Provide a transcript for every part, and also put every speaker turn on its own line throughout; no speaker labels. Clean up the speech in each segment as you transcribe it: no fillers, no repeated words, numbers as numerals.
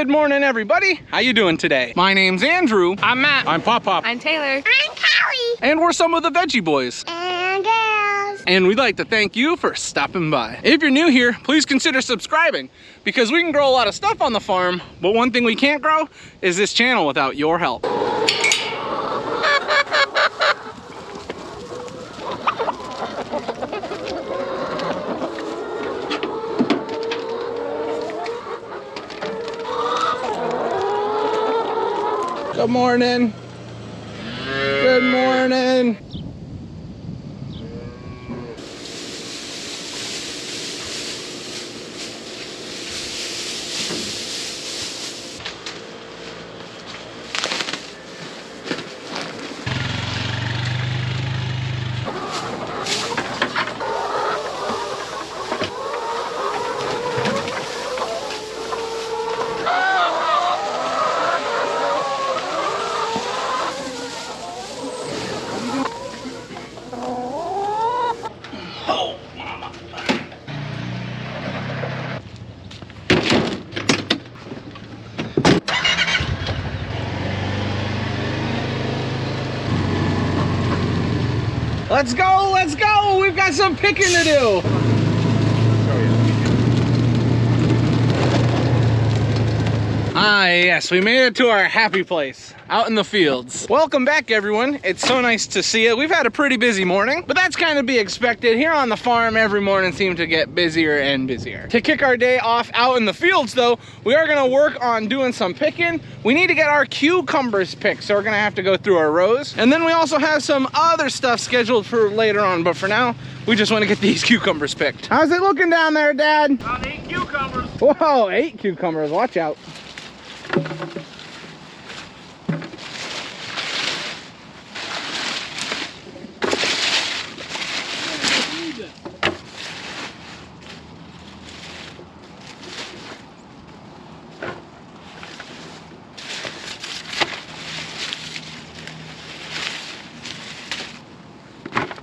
Good morning, everybody. How you doing today? My name's Andrew.
I'm Matt.
I'm Pop Pop.
I'm Taylor.
I'm Callie.
And we're some of the Veggie Boys.
And girls.
And we'd like to thank you for stopping by. If you're new here, please consider subscribing because we can grow a lot of stuff on the farm, but one thing we can't grow is this channel without your help. Good morning. Good morning. Let's go, let's go. We've got some picking to do. Ah, yes, we made it to our happy place, out in the fields. Welcome back, everyone. It's so nice to see you. We've had a pretty busy morning, but that's kind of be expected. Here on the farm, every morning seems to get busier and busier. To kick our day off out in the fields, though, we are gonna work on doing some picking. We need to get our cucumbers picked, so we're gonna have to go through our rows. And then we also have some other stuff scheduled for later on, but for now, we just wanna get these cucumbers picked. How's it looking down there, Dad?
About 8 cucumbers.
Whoa, 8 cucumbers, watch out.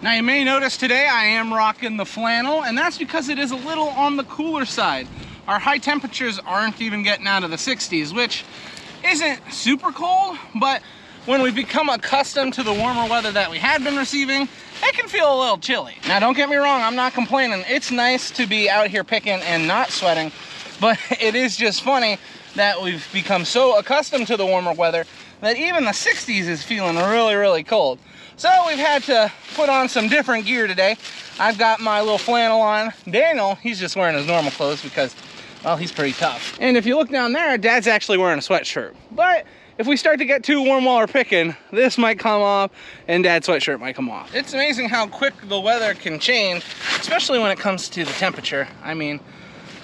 Now you may notice today I am rocking the flannel, and that's because it is a little on the cooler side. Our high temperatures aren't even getting out of the 60s, which isn't super cold, but when we become accustomed to the warmer weather that we had been receiving, it can feel a little chilly. Now don't get me wrong, I'm not complaining. It's nice to be out here picking and not sweating, but it is just funny that we've become so accustomed to the warmer weather that even the 60s is feeling really, really cold. So we've had to put on some different gear today. I've got my little flannel on. Daniel, he's just wearing his normal clothes because, well, he's pretty tough. And if you look down there, Dad's actually wearing a sweatshirt. But if we start to get too warm while we're picking, this might come off and Dad's sweatshirt might come off. It's amazing how quick the weather can change, especially when it comes to the temperature. I mean,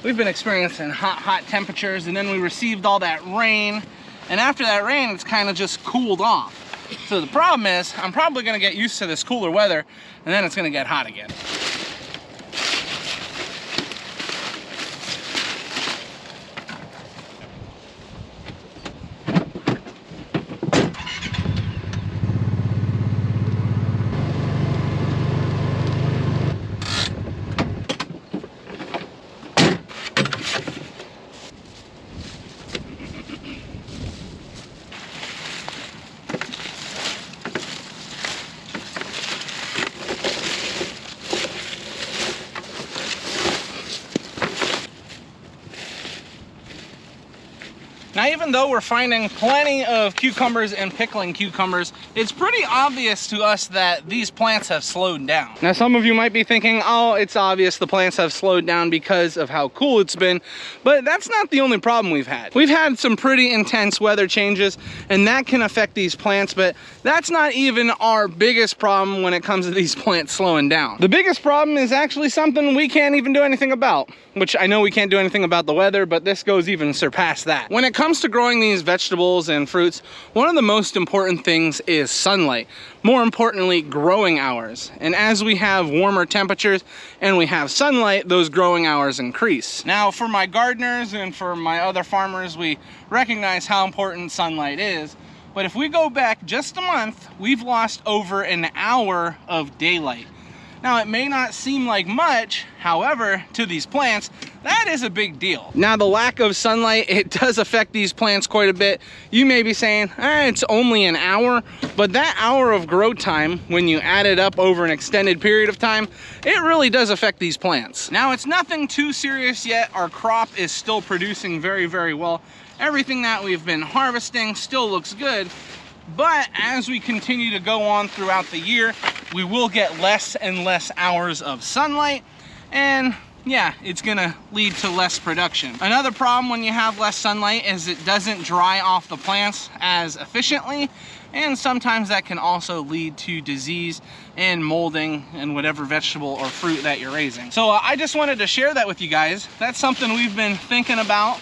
we've been experiencing hot temperatures, and then we received all that rain. And after that rain, it's kind of just cooled off. So the problem is, I'm probably gonna get used to this cooler weather, and then it's gonna get hot again. Now, even though we're finding plenty of cucumbers and pickling cucumbers, it's pretty obvious to us that these plants have slowed down. Now, some of you might be thinking, oh, it's obvious the plants have slowed down because of how cool it's been, but that's not the only problem we've had. We've had some pretty intense weather changes, and that can affect these plants, but that's not even our biggest problem when it comes to these plants slowing down. The biggest problem is actually something we can't even do anything about, which I know we can't do anything about the weather, but this goes even surpast that. When it comes to growing these vegetables and fruits, one of the most important things is sunlight. More importantly, growing hours. And as we have warmer temperatures and we have sunlight, those growing hours increase. Now, for my gardeners and for my other farmers, we recognize how important sunlight is. But if we go back just a month, we've lost over an hour of daylight. Now, it may not seem like much, however, to these plants, that is a big deal. Now, the lack of sunlight, it does affect these plants quite a bit. You may be saying, it's only an hour, but that hour of grow time, when you add it up over an extended period of time, it really does affect these plants. Now, it's nothing too serious yet. Our crop is still producing very, very well. Everything that we've been harvesting still looks good, but as we continue to go on throughout the year, we will get less and less hours of sunlight, and yeah, it's gonna lead to less production. Another problem when you have less sunlight is it doesn't dry off the plants as efficiently, and sometimes that can also lead to disease and molding in whatever vegetable or fruit that you're raising. So I just wanted to share that with you guys. That's something we've been thinking about,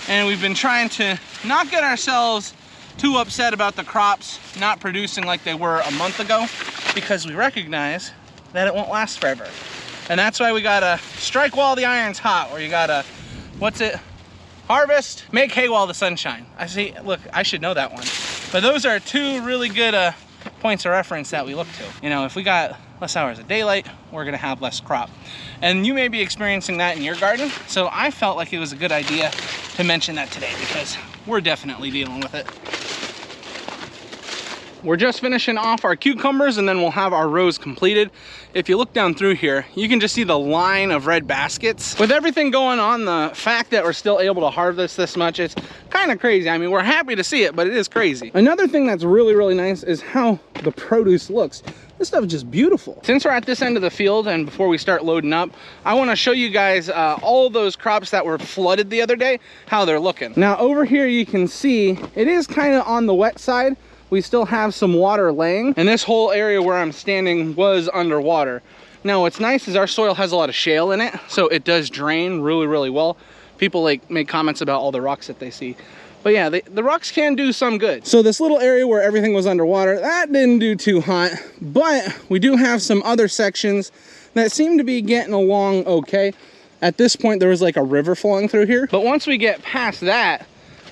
and we've been trying to not get ourselves too upset about the crops not producing like they were a month ago, because we recognize that it won't last forever. And that's why we gotta strike while the iron's hot, or you gotta, harvest, make hay while the sun shines. I see, look, I should know that one. But those are two really good points of reference that we look to. You know, if we got less hours of daylight, we're gonna have less crop. And you may be experiencing that in your garden, so I felt like it was a good idea to mention that today, because we're definitely dealing with it. We're just finishing off our cucumbers, and then we'll have our rows completed. If you look down through here, you can just see the line of red baskets. With everything going on, the fact that we're still able to harvest this much, it's kind of crazy. I mean, we're happy to see it, but it is crazy. Another thing that's really, really nice is how the produce looks. This stuff is just beautiful. Since we're at this end of the field, and before we start loading up, I want to show you guys all those crops that were flooded the other day, how they're looking. Now, over here you can see it is kind of on the wet side. We still have some water laying, and this whole area where I'm standing was underwater. Now, what's nice is our soil has a lot of shale in it, so it does drain really, really well. People make comments about all the rocks that they see. But yeah, the rocks can do some good. So this little area where everything was underwater, that didn't do too hot, but we do have some other sections that seem to be getting along okay. At this point, there was like a river flowing through here. But once we get past that,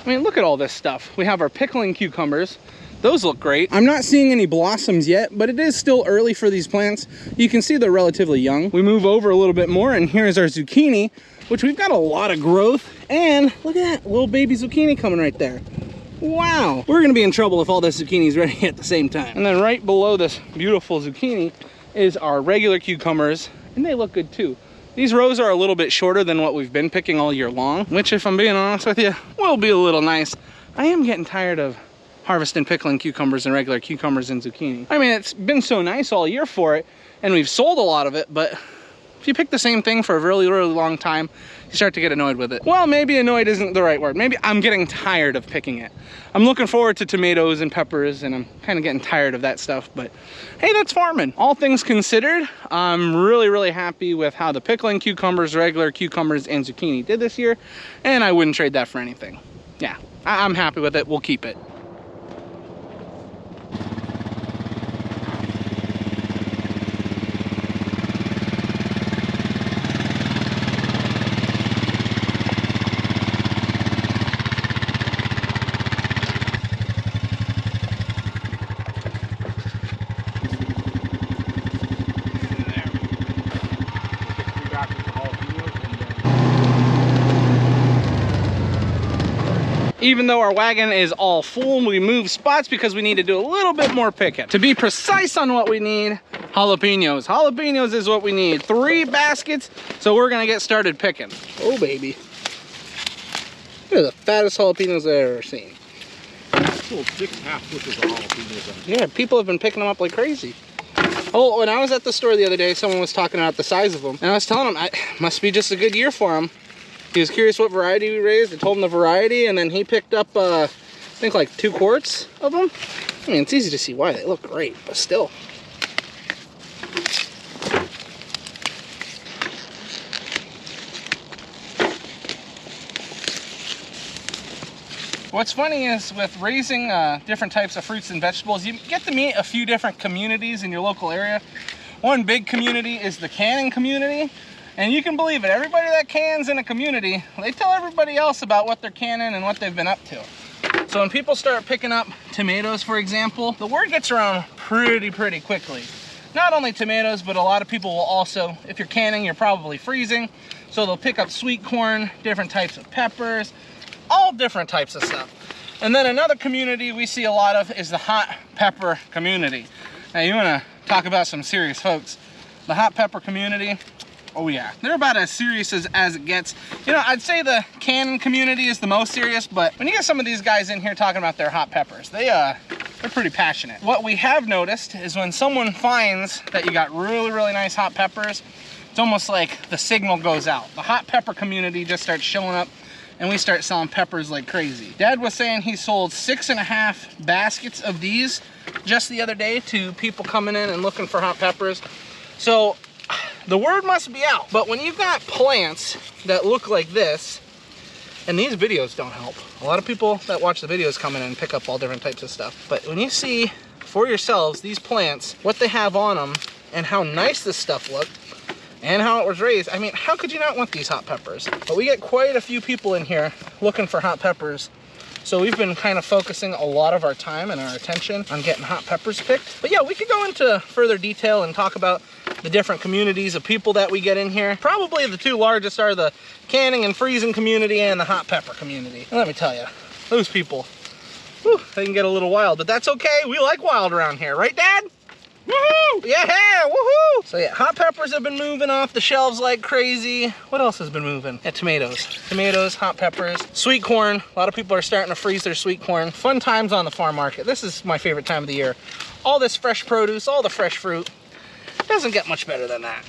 I mean, look at all this stuff. We have our pickling cucumbers. Those look great. I'm not seeing any blossoms yet, but it is still early for these plants. You can see they're relatively young. We move over a little bit more, and here's our zucchini, which we've got a lot of growth. And look at that little baby zucchini coming right there. Wow, we're gonna be in trouble if all this zucchini is ready at the same time. And then right below this beautiful zucchini is our regular cucumbers, and they look good too. These rows are a little bit shorter than what we've been picking all year long, which, if I'm being honest with you, will be a little nice. I am getting tired of harvesting pickling cucumbers and regular cucumbers and zucchini. I mean, it's been so nice all year for it, and we've sold a lot of it, but if you pick the same thing for a really, really long time, you start to get annoyed with it. Well, maybe annoyed isn't the right word. Maybe I'm getting tired of picking it. I'm looking forward to tomatoes and peppers, and I'm kind of getting tired of that stuff, but hey, that's farming. All things considered, I'm really, really happy with how the pickling cucumbers, regular cucumbers, and zucchini did this year, and I wouldn't trade that for anything. Yeah, I'm happy with it. We'll keep it. Even though our wagon is all full, we move spots because we need to do a little bit more picking. To be precise on what we need, jalapenos. Jalapenos is what we need. 3 baskets, so we're gonna get started picking. Oh, baby. They're the fattest jalapenos I've ever seen.
Little 6.5 bushels of jalapenos.
Yeah, people have been picking them up like crazy. Oh, when I was at the store the other day, someone was talking about the size of them, and I was telling him, must be just a good year for them. He was curious what variety we raised. I told him the variety, and then he picked up, I think, like 2 quarts of them. I mean, it's easy to see why. They look great, but still. What's funny is with raising different types of fruits and vegetables, you get to meet a few different communities in your local area. One big community is the canning community. And you can believe it, everybody that cans in a community, they tell everybody else about what they're canning and what they've been up to. So when people start picking up tomatoes, for example, the word gets around pretty quickly. not only tomatoes, but a lot of people will also, if you're canning, you're probably freezing. So they'll pick up sweet corn, different types of peppers, all different types of stuff. And then another community we see a lot of is the hot pepper community. Now you wanna talk about some serious folks. The hot pepper community, oh yeah, they're about as serious as it gets. You know, I'd say the canning community is the most serious, but when you get some of these guys in here talking about their hot peppers, they're pretty passionate. What we have noticed is when someone finds that you got really, really nice hot peppers, it's almost like the signal goes out. The hot pepper community just starts showing up and we start selling peppers like crazy. Dad was saying he sold 6.5 baskets of these just the other day to people coming in and looking for hot peppers. So the word must be out. But when you've got plants that look like this, and these videos don't help. A lot of people that watch the videos come in and pick up all different types of stuff. But when you see for yourselves these plants, what they have on them, and how nice this stuff looked, and how it was raised, I mean, how could you not want these hot peppers? But we get quite a few people in here looking for hot peppers. So we've been kind of focusing a lot of our time and our attention on getting hot peppers picked. But yeah, we could go into further detail and talk about the different communities of people that we get in here. Probably the two largest are the canning and freezing community and the hot pepper community. And let me tell you, those people, whew, they can get a little wild, but that's okay. We like wild around here, right, Dad? Woohoo! Yeah, woohoo! So yeah, hot peppers have been moving off the shelves like crazy. What else has been moving? Yeah, tomatoes. Tomatoes, hot peppers, sweet corn. A lot of people are starting to freeze their sweet corn. Fun times on the farm market. This is my favorite time of the year. All this fresh produce, all the fresh fruit. Doesn't get much better than that.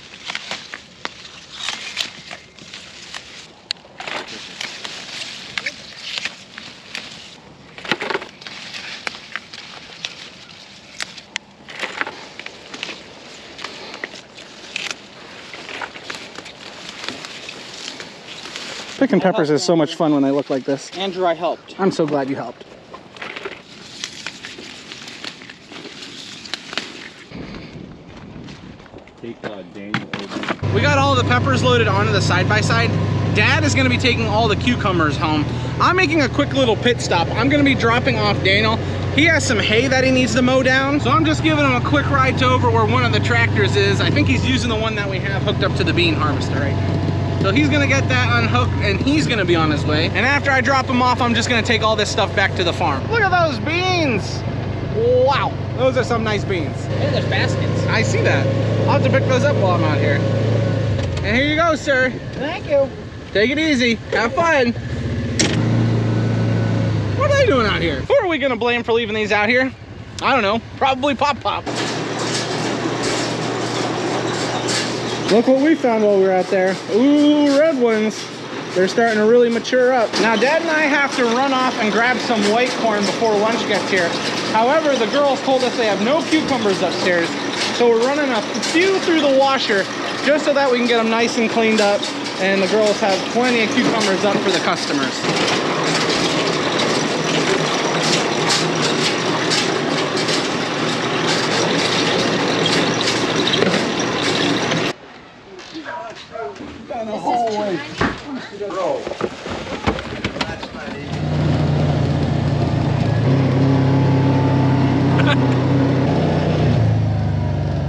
Picking peppers is so much fun when they look like this.
Andrew, I helped.
I'm so glad you helped.
Take Daniel over.
We got all the peppers loaded onto the side-by-side. Dad is gonna be taking all the cucumbers home. I'm making a quick little pit stop. I'm gonna be dropping off Daniel. He has some hay that he needs to mow down, so I'm just giving him a quick ride to over where one of the tractors is. I think he's using the one that we have hooked up to the bean harvester right now. So he's gonna get that unhooked and he's gonna be on his way. And after I drop him off, I'm just gonna take all this stuff back to the farm. Look at those beans. Wow, those are some nice beans.
Hey, there's baskets.
I see that. I'll have to pick those up while I'm out here. And here you go, sir.
Thank you.
Take it easy, have fun. What are they doing out here? Who are we gonna blame for leaving these out here? I don't know, probably Pop Pop. Look what we found while we were out there. Ooh, red ones. They're starting to really mature up. Now, Dad and I have to run off and grab some white corn before lunch gets here. However, the girls told us they have no cucumbers upstairs, so we're running a few through the washer just so that we can get them nice and cleaned up, and the girls have plenty of cucumbers up for the customers.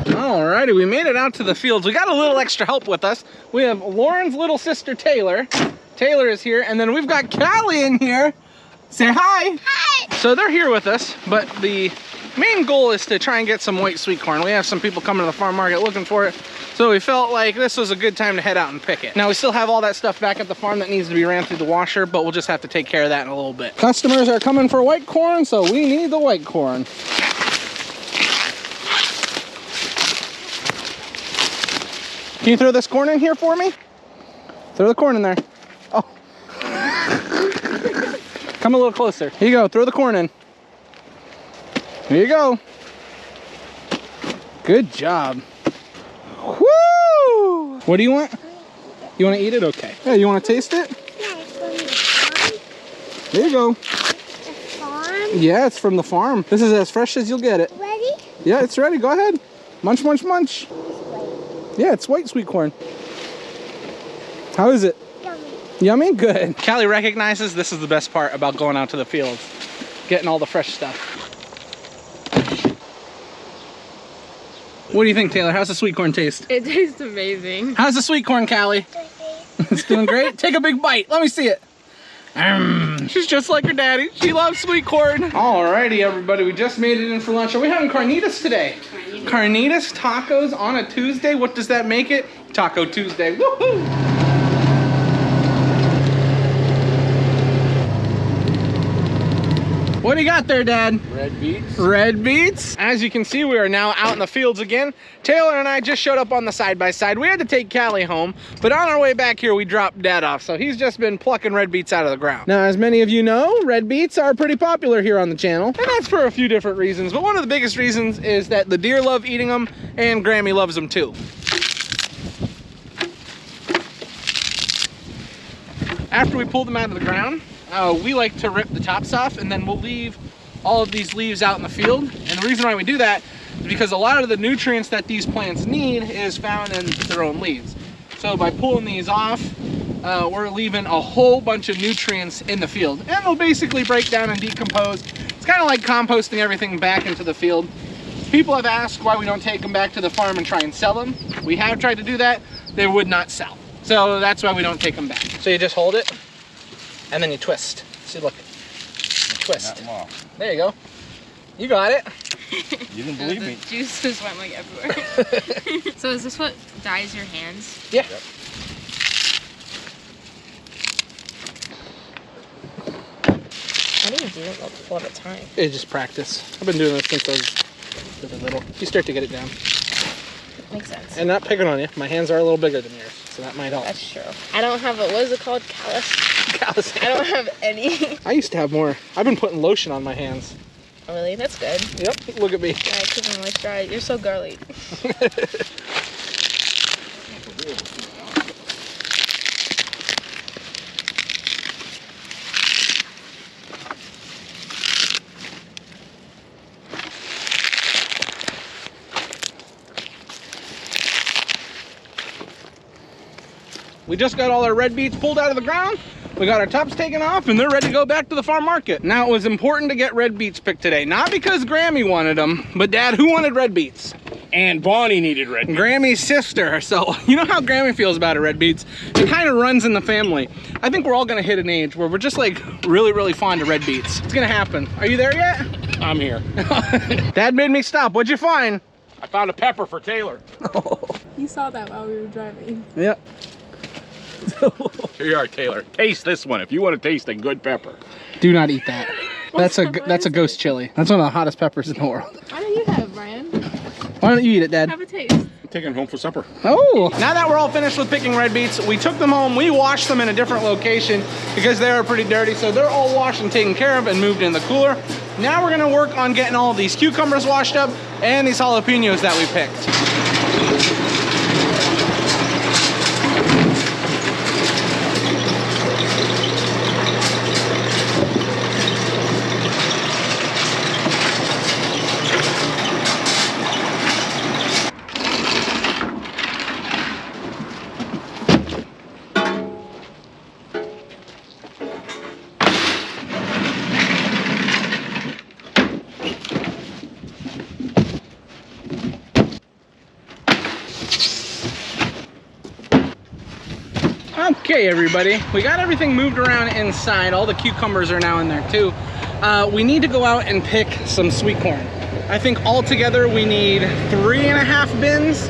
Alrighty, we made it out to the fields. We got a little extra help with us. We have Lauren's little sister, Taylor. Taylor is here, and then we've got Callie in here. Say hi.
Hi.
So they're here with us, but the main goal is to try and get some white sweet corn. We have some people coming to the farm market looking for it, so we felt like this was a good time to head out and pick it. Now, we still have all that stuff back at the farm that needs to be ran through the washer, but we'll just have to take care of that in a little bit. Customers are coming for white corn, so we need the white corn. Can you throw this corn in here for me? Throw the corn in there. Oh. Come a little closer. Here you go, throw the corn in. Here you go. Good job. Woo! What do you want? You want to eat it? Okay. Yeah, you want to taste it?
Yeah, it's from the farm.
There you go.
The farm?
Yeah, it's from the farm. This is as fresh as you'll get it.
Ready?
Yeah, it's ready. Go ahead. Munch, munch, munch. Yeah, it's white sweet corn. How is it?
Yummy.
Yummy? Good. Callie recognizes this is the best part about going out to the fields. Getting all the fresh stuff. What do you think, Taylor? How's the sweet corn taste?
It tastes amazing.
How's the sweet corn, Callie? It's doing great. Take a big bite. Let me see it. She's just like her daddy. She loves sweet corn. Alrighty, everybody. We just made it in for lunch. Are we having carnitas today? Carnitas tacos on a Tuesday. What does that make it? Taco Tuesday. Woohoo! What do you got there, Dad?
Red beets.
Red beets. As you can see, we are now out in the fields again. Taylor and I just showed up on the side-by-side. We had to take Callie home, but on our way back here, we dropped Dad off. So he's just been plucking red beets out of the ground. Now, as many of you know, red beets are pretty popular here on the channel, and that's for a few different reasons. But one of the biggest reasons is that the deer love eating them, and Grammy loves them too. After we pull them out of the ground, we like to rip the tops off, and then we'll leave all of these leaves out in the field. And the reason why we do that is because a lot of the nutrients that these plants need is found in their own leaves. So by pulling these off, we're leaving a whole bunch of nutrients in the field, and they'll basically break down and decompose. It's kind of like composting everything back into the field. People have asked why we don't take them back to the farm and try and sell them. We have tried to do that. They would not sell. So that's why we don't take them back. So you just hold it, and then you twist. See, look. You twist. There you go. You got it.
You didn't believe me.
The juices went like everywhere. So is this what dyes your hands?
Yeah.
Yep.
How do you do it all the time?
It's just practice. I've been doing this since I was really little. You start to get it down.
Makes sense.
And not picking on you, my hands are a little bigger than yours, so that might help.
That's true. I don't have a, what is it called? Callus?
Callus.
I don't have any.
I used to have more. I've been putting lotion on my hands.
Oh, really? That's good.
Yep, look at me.
Yeah, keep them moisturized. You're so girly.
We just got all our red beets pulled out of the ground. We got our tops taken off, and they're ready to go back to the farm market. Now, it was important to get red beets picked today. Not because Grammy wanted them, but Dad, who wanted red beets?
And Bonnie needed red beets.
Grammy's sister. So, you know how Grammy feels about her red beets? It kind of runs in the family. I think we're all gonna hit an age where we're just like really, really fond of red beets. It's gonna happen. Are you there yet?
I'm here.
Dad made me stop. What'd you find?
I found a pepper for Taylor.
You saw that while we were driving.
Yep.
Here you are, Taylor. Taste this one if you want to taste a good pepper.
Do not eat that. That's a ghost chili. That's one of the hottest peppers in the world.
Why don't you have, Brian?
Why don't you eat it, Dad?
Have a taste.
I'm taking it home for supper.
Oh! Now that we're all finished with picking red beets, we took them home. We washed them in a different location because they were pretty dirty. So they're all washed and taken care of and moved in the cooler. Now we're gonna work on getting all of these cucumbers washed up and these jalapenos that we picked. Okay, everybody, we got everything moved around inside. All the cucumbers are now in there too. We need to go out and pick some sweet corn. I think altogether we need 3.5 bins.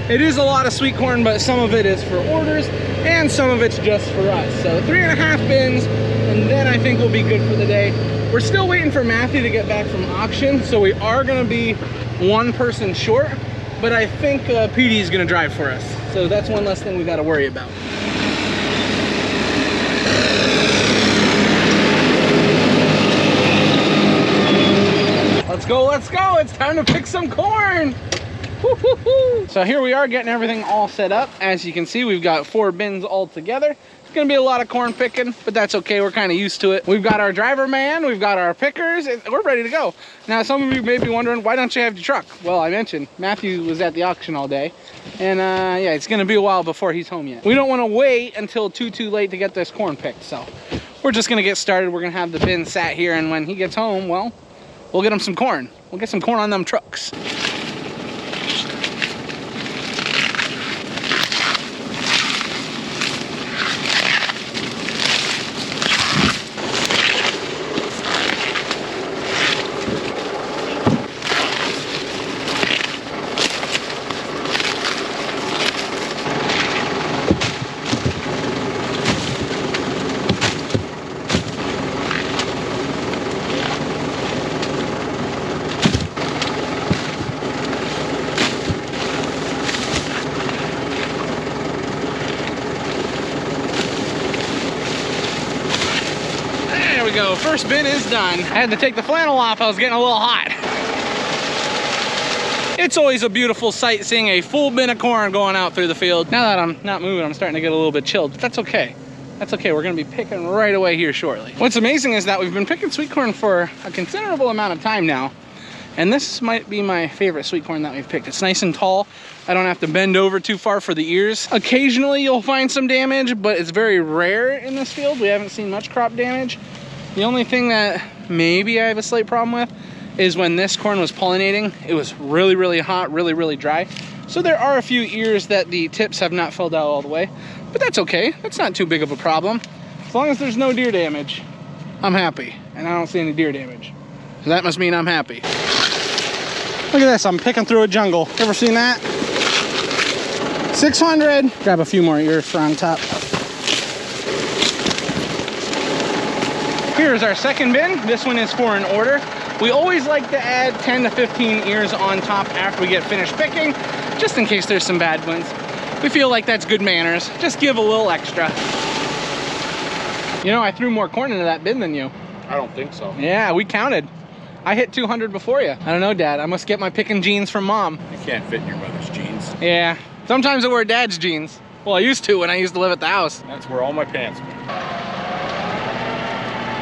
It is a lot of sweet corn, but some of it is for orders and some of it's just for us. So 3.5 bins, and then I think we'll be good for the day. We're still waiting for Matthew to get back from auction, so we are gonna be one person short, but I think PD is gonna drive for us. So that's one less thing we gotta worry about. Let's go, let's go. It's time to pick some corn. Woo-hoo-hoo. So here we are getting everything all set up. As you can see, we've got 4 bins all together. It's gonna be a lot of corn picking, but that's okay. We're kind of used to it. We've got our driver man, we've got our pickers, and we're ready to go. Now, some of you may be wondering, why don't you have your truck? Well, I mentioned Matthew was at the auction all day, and yeah, it's gonna be a while before he's home yet. We don't wanna wait until too late to get this corn picked, so we're just gonna get started. We're gonna have the bin sat here, and when he gets home, well, we'll get him some corn. We'll get some corn on them trucks. first bin is done. I had to take the flannel off, I was getting a little hot. It's always a beautiful sight seeing a full bin of corn going out through the field. Now that I'm not moving, I'm starting to get a little bit chilled, but that's okay. That's okay, we're gonna be picking right away here shortly. What's amazing is that we've been picking sweet corn for a considerable amount of time now. And this might be my favorite sweet corn that we've picked. It's nice and tall. I don't have to bend over too far for the ears. Occasionally you'll find some damage, but it's very rare in this field. We haven't seen much crop damage. The only thing that maybe I have a slight problem with is when this corn was pollinating, it was really, really hot, really, really dry. So there are a few ears that the tips have not filled out all the way, but that's okay. That's not too big of a problem. As long as there's no deer damage, I'm happy. And I don't see any deer damage. So that must mean I'm happy. Look at this, I'm picking through a jungle. Ever seen that? 600. Grab a few more ears for on top. Here's our second bin. This one is for an order. We always like to add 10 to 15 ears on top after we get finished picking, just in case there's some bad ones. We feel like that's good manners. Just give a little extra. You know, I threw more corn into that bin than you.
I don't think so.
Yeah, we counted. I hit 200 before you. I don't know, Dad. I must get my picking jeans from Mom.
You can't fit in your mother's jeans.
Yeah. Sometimes I wear Dad's jeans. Well, I used to when I used to live at the house.
That's where all my pants went.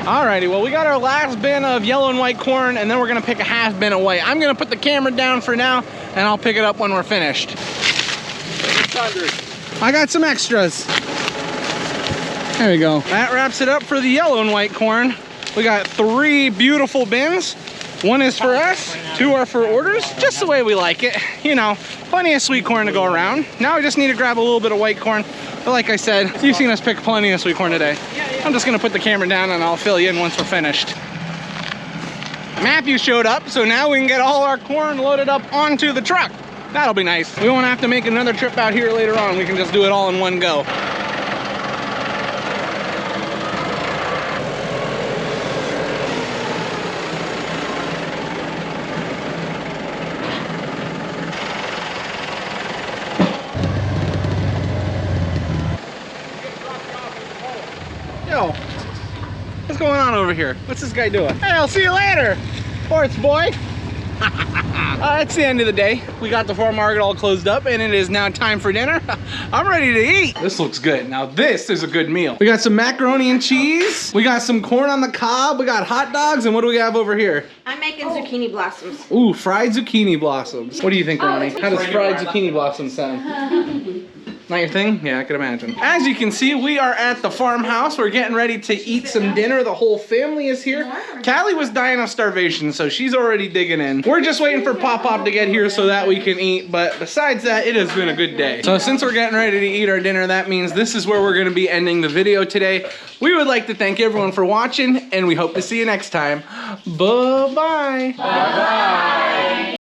Alrighty, well, we got our last bin of yellow and white corn, and then we're gonna pick a half bin of white. I'm gonna put the camera down for now, and I'll pick it up when we're finished.
600.
I got some extras. There we go. That wraps it up for the yellow and white corn. We got 3 beautiful bins. One is for us, 2 are for orders, just the way we like it. You know, plenty of sweet corn to go around. Now I just need to grab a little bit of white corn. But like I said, you've seen us pick plenty of sweet corn today. I'm just gonna put the camera down and I'll fill you in once we're finished. Matthew showed up, so now we can get all our corn loaded up onto the truck. That'll be nice. We won't have to make another trip out here later on. We can just do it all in one go. Yo, what's going on over here? What's this guy doing? Hey, I'll see you later, horse boy. It's the end of the day. We got the farm market all closed up and it is now time for dinner. I'm ready to eat. This looks good. Now this is a good meal. We got some macaroni and cheese. We got some corn on the cob. We got hot dogs. And what do we have over here?
I'm making zucchini blossoms.
Ooh, fried zucchini blossoms. What do you think, Ronnie? How does fried zucchini blossoms sound? Not your thing? Yeah, I could imagine. As you can see, we are at the farmhouse. We're getting ready to eat some dinner. The whole family is here. Callie was dying of starvation, so she's already digging in. We're just waiting for Pop-Pop to get here so that we can eat, but besides that, it has been a good day. So since we're getting ready to eat our dinner, that means this is where we're gonna be ending the video today. We would like to thank everyone for watching, and we hope to see you next time. Bye-bye. Bye-bye.